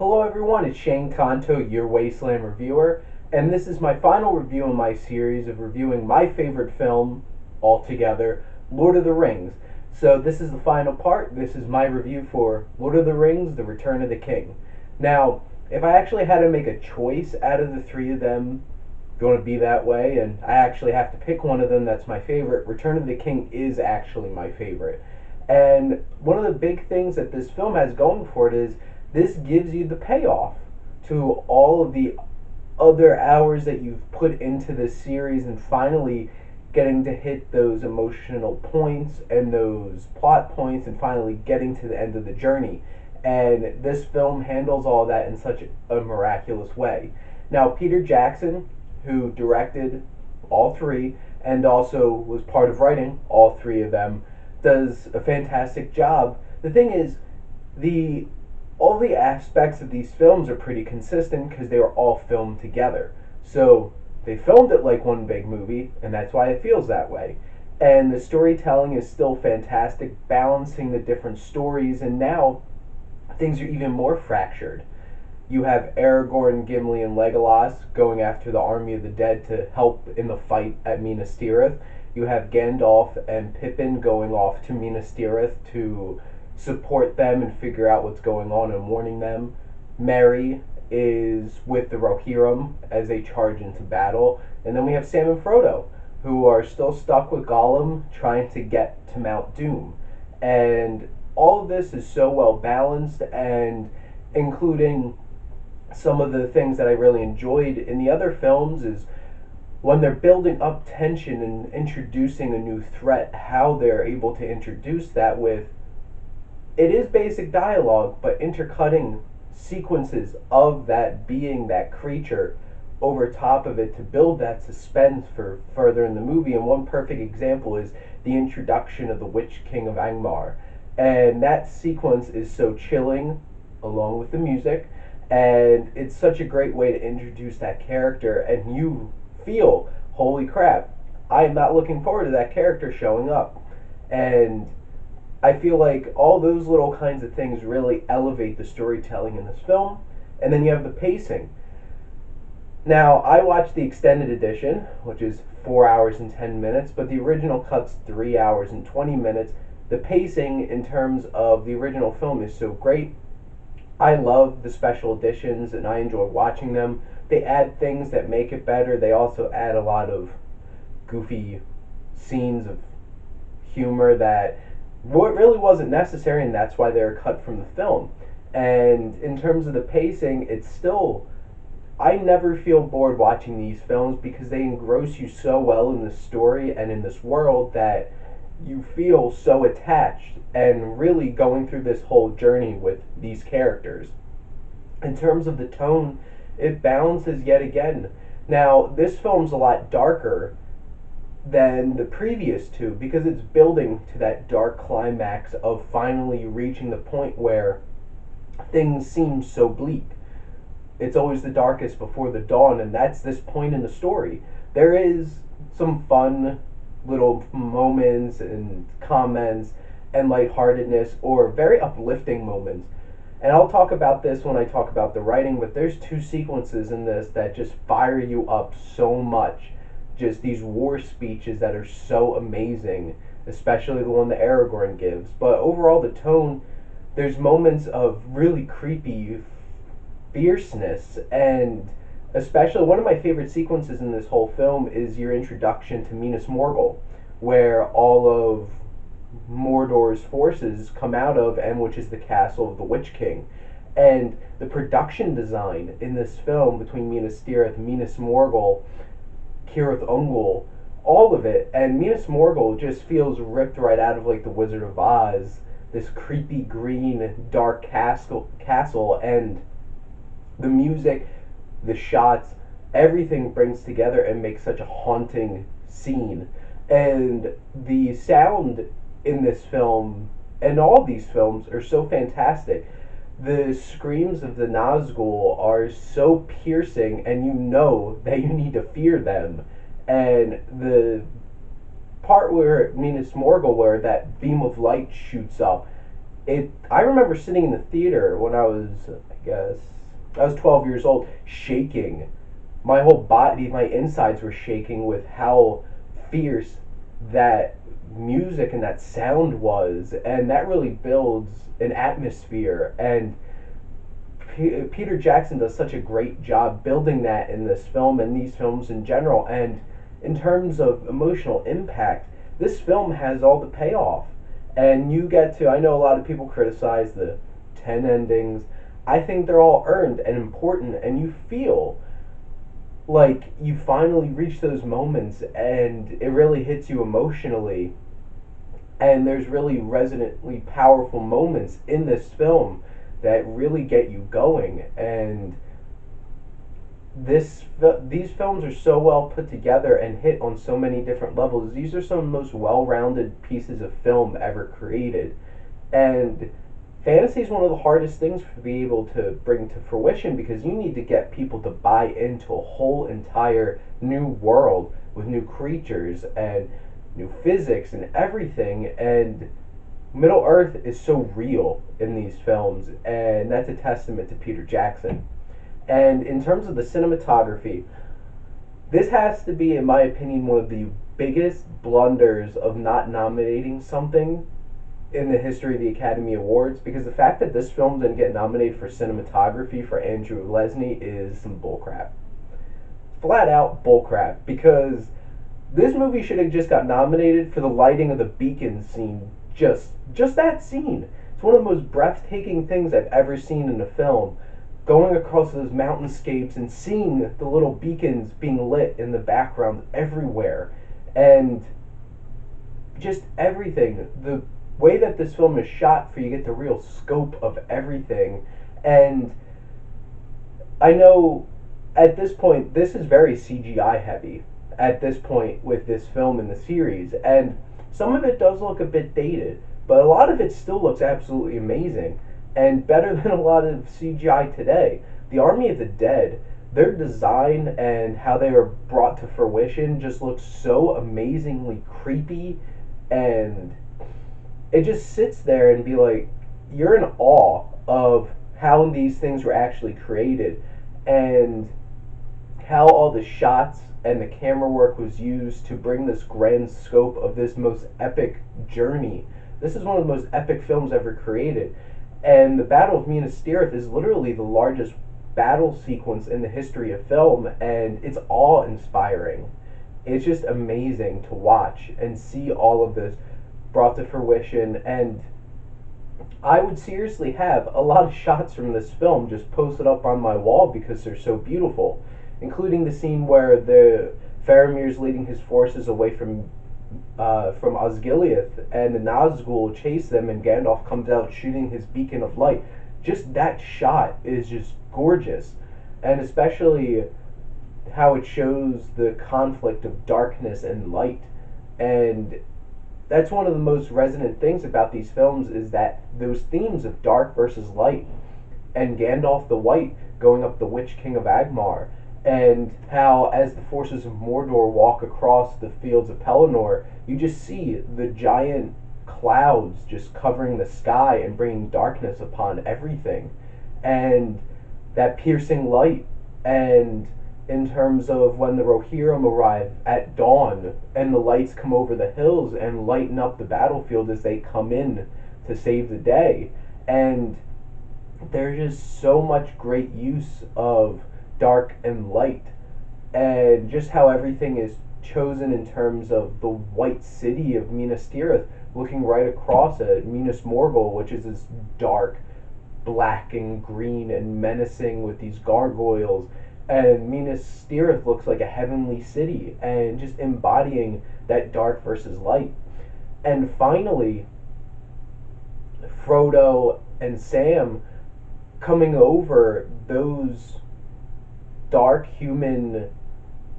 Hello everyone, it's Shane Kanto, your Wasteland reviewer, and this is my final review in my series of reviewing my favorite film altogether, Lord of the Rings. So this is the final part. This is my review for Lord of the Rings, The Return of the King. Now, if I actually had to make a choice out of the three of them, going to be that way, and I actually have to pick one of them that's my favorite, Return of the King is actually my favorite. And one of the big things that this film has going for it is this gives you the payoff to all of the other hours that you've put into this series and finally getting to hit those emotional points and those plot points and finally getting to the end of the journey. And this film handles all that in such a miraculous way. Now, Peter Jackson, who directed all three and also was part of writing all three of them, does a fantastic job. The thing is, the all the aspects of these films are pretty consistent because they were all filmed together. So they filmed it like one big movie, and that's why it feels that way. And the storytelling is still fantastic, balancing the different stories, and now things are even more fractured. You have Aragorn, Gimli, and Legolas going after the army of the dead to help in the fight at Minas Tirith. You have Gandalf and Pippin going off to Minas Tirith to support them and figure out what's going on and warning them. Merry is with the Rohirrim as they charge into battle. And then we have Sam and Frodo, who are still stuck with Gollum trying to get to Mount Doom. And all of this is so well balanced, and including some of the things that I really enjoyed in the other films is when they're building up tension and introducing a new threat, how they're able to introduce that with it is basic dialogue, but intercutting sequences of that being, that creature, over top of it to build that suspense for further in the movie. And one perfect example is the introduction of the Witch King of Angmar. And that sequence is so chilling, along with the music, and it's such a great way to introduce that character, and you feel, holy crap, I am not looking forward to that character showing up. And I feel like all those little kinds of things really elevate the storytelling in this film. And then you have the pacing. Now, I watched the extended edition, which is 4 hours and 10 minutes, but the original cut's 3 hours and 20 minutes. The pacing in terms of the original film is so great. I love the special editions and I enjoy watching them. They add things that make it better. They also add a lot of goofy scenes of humor that what really wasn't necessary, and that's why they're cut from the film. And in terms of the pacing, it's still, I never feel bored watching these films because they engross you so well in the story and in this world that you feel so attached and really going through this whole journey with these characters. In terms of the tone, it balances yet again. Now, this film's a lot darker than the previous two because it's building to that dark climax of finally reaching the point where things seem so bleak. It's always the darkest before the dawn, and that's this point in the story. There is some fun little moments and comments and lightheartedness or very uplifting moments. And I'll talk about this when I talk about the writing, but there's two sequences in this that just fire you up so much. Just these war speeches that are so amazing, especially the one that Aragorn gives. But overall, the tone, there's moments of really creepy fierceness, and especially one of my favorite sequences in this whole film is your introduction to Minas Morgul, where all of Mordor's forces come out of, and which is the castle of the Witch King. And the production design in this film between Minas Tirith, Minas Morgul, Cirith Ungol, all of it, and Minas Morgul just feels ripped right out of like the Wizard of Oz, this creepy green dark castle, and the music, the shots, everything brings together and makes such a haunting scene. And the sound in this film and all these films are so fantastic. The screams of the Nazgul are so piercing, and you know that you need to fear them. And the part where Minas Morgul, where that beam of light shoots up, I remember sitting in the theater when I guess I was 12 years old, shaking. My whole body, my insides were shaking with how fierce that music and that sound was, and that really builds an atmosphere. And Peter Jackson does such a great job building that in this film and these films in general. And in terms of emotional impact, this film has all the payoff. And you get to, I know a lot of people criticize the 10 endings. I think they're all earned and important, and you feel like you finally reach those moments and it really hits you emotionally. And there's really resonantly powerful moments in this film that really get you going. And these films are so well put together and hit on so many different levels. These are some of the most well-rounded pieces of film ever created. And fantasy is one of the hardest things to be able to bring to fruition, because you need to get people to buy into a whole entire new world with new creatures and new physics and everything. And Middle Earth is so real in these films, and that's a testament to Peter Jackson. And in terms of the cinematography, this has to be, in my opinion, one of the biggest blunders of not nominating something in the history of the Academy Awards, because the fact that this film didn't get nominated for cinematography for Andrew Lesnie is some bullcrap. Flat out bullcrap, because this movie should have just got nominated for the lighting of the beacon scene. Just that scene. It's one of the most breathtaking things I've ever seen in a film. Going across those mountainscapes and seeing the little beacons being lit in the background everywhere. And just everything. The way that this film is shot, for you get the real scope of everything. And I know at this point this is very CGI heavy at this point with this film in the series, and some of it does look a bit dated, but a lot of it still looks absolutely amazing and better than a lot of CGI today. The Army of the Dead, their design and how they were brought to fruition just looks so amazingly creepy, and it just sits there and be like, you're in awe of how these things were actually created and how all the shots and the camera work was used to bring this grand scope of this most epic journey. This is one of the most epic films ever created. And the Battle of Minas Tirith is literally the largest battle sequence in the history of film, and it's awe-inspiring. It's just amazing to watch and see all of this brought to fruition. And I would seriously have a lot of shots from this film just posted up on my wall because they're so beautiful, including the scene where the Faramir's leading his forces away from Osgiliath, and the Nazgul chase them, and Gandalf comes out shooting his beacon of light. Just that shot is just gorgeous, and especially how it shows the conflict of darkness and light. And that's one of the most resonant things about these films, is that those themes of dark versus light, and Gandalf the White going up the Witch King of Angmar, and how as the forces of Mordor walk across the fields of Pelennor, you just see the giant clouds just covering the sky and bringing darkness upon everything, and that piercing light. And in terms of when the Rohirrim arrive at dawn and the lights come over the hills and lighten up the battlefield as they come in to save the day. And there's just so much great use of dark and light, and just how everything is chosen in terms of the white city of Minas Tirith looking right across it, Minas Morgul, which is this dark black and green and menacing with these gargoyles, and Minas Tirith looks like a heavenly city, and just embodying that dark versus light. And finally, Frodo and Sam coming over those dark human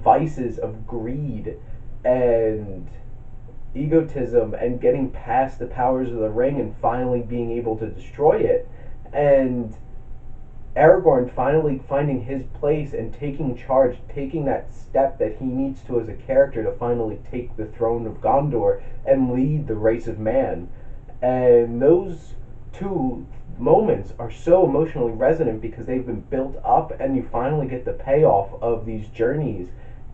vices of greed and egotism, and getting past the powers of the ring and finally being able to destroy it, and Aragorn finally finding his place and taking charge, taking that step that he needs to as a character to finally take the throne of Gondor and lead the race of man. And those two moments are so emotionally resonant because they've been built up, and you finally get the payoff of these journeys,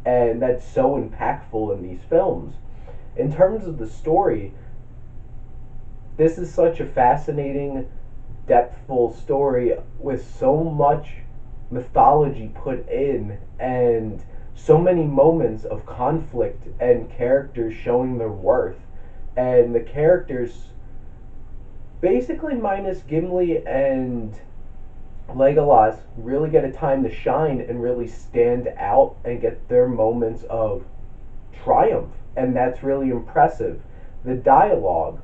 and that's so impactful in these films. In terms of the story, this is such a fascinating, depthful story with so much mythology put in, and so many moments of conflict and characters showing their worth. And the characters, basically minus Gimli and Legolas, really get a time to shine and really stand out and get their moments of triumph. And that's really impressive. The dialogue,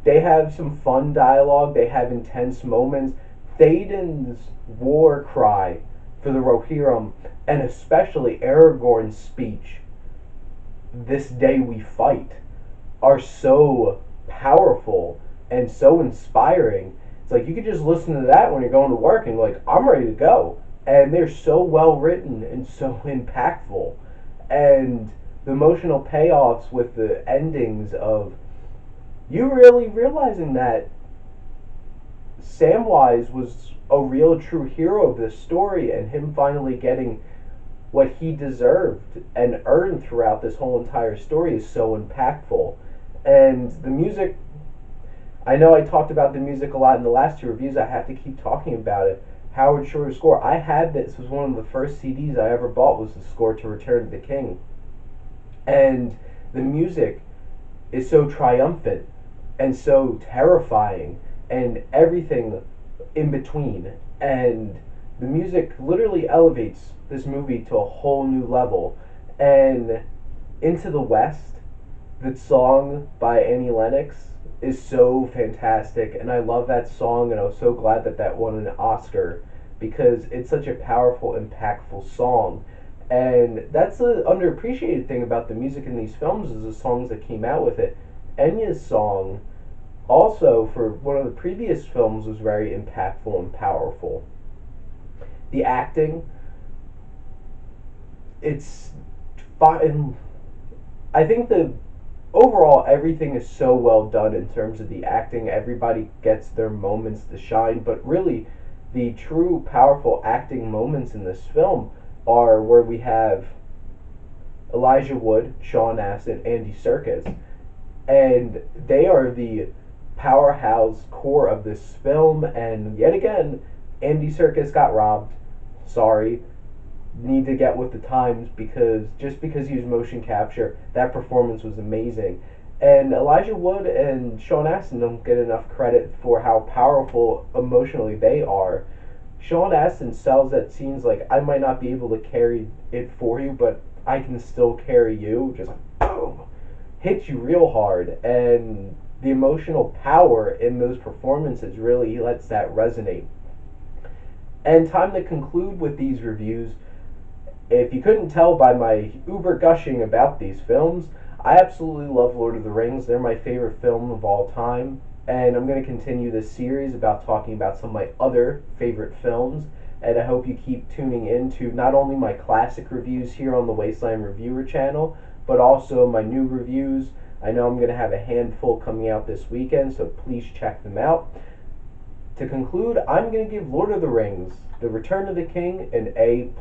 they have some fun dialogue, they have intense moments. Théoden's war cry for the Rohirrim, and especially Aragorn's speech, "This day we fight," are so powerful and so inspiring. It's like you could just listen to that when you're going to work and like, I'm ready to go. And they're so well written and so impactful. And the emotional payoffs with the endings of you really realizing that Samwise was a real true hero of this story, and him finally getting what he deserved and earned throughout this whole entire story is so impactful. And the music, I know I talked about the music a lot in the last two reviews, I have to keep talking about it. Howard Shore's score, I had this, was one of the first CDs I ever bought, was the score to Return of the King. And the music is so triumphant and so terrifying and everything in between. And the music literally elevates this movie to a whole new level. And Into the West, the song by Annie Lennox, is so fantastic, and I love that song, and I was so glad that that won an Oscar because it's such a powerful, impactful song. And that's the underappreciated thing about the music in these films, is the songs that came out with it. Enya's song, also for one of the previous films, was very impactful and powerful. The acting, it's fine. I think the overall everything is so well done in terms of the acting. Everybody gets their moments to shine, but really the true powerful acting moments in this film are where we have Elijah Wood, Sean Astin, Andy Serkis, and they are the powerhouse core of this film. And yet again, Andy Serkis got robbed. Sorry, need to get with the times, because just because he was motion capture, that performance was amazing. And Elijah Wood and Sean Astin don't get enough credit for how powerful emotionally they are. Sean Astin sells at scenes like, I might not be able to carry it for you, but I can still carry you. Just like, boom, hits you real hard. And the emotional power in those performances really lets that resonate. And time to conclude with these reviews. If you couldn't tell by my uber gushing about these films, I absolutely love Lord of the Rings. They're my favorite film of all time. And I'm going to continue this series about talking about some of my other favorite films. And I hope you keep tuning in to not only my classic reviews here on the Wasteland Reviewer channel, but also my new reviews. I know I'm going to have a handful coming out this weekend, so please check them out. To conclude, I'm going to give Lord of the Rings, The Return of the King, an A+.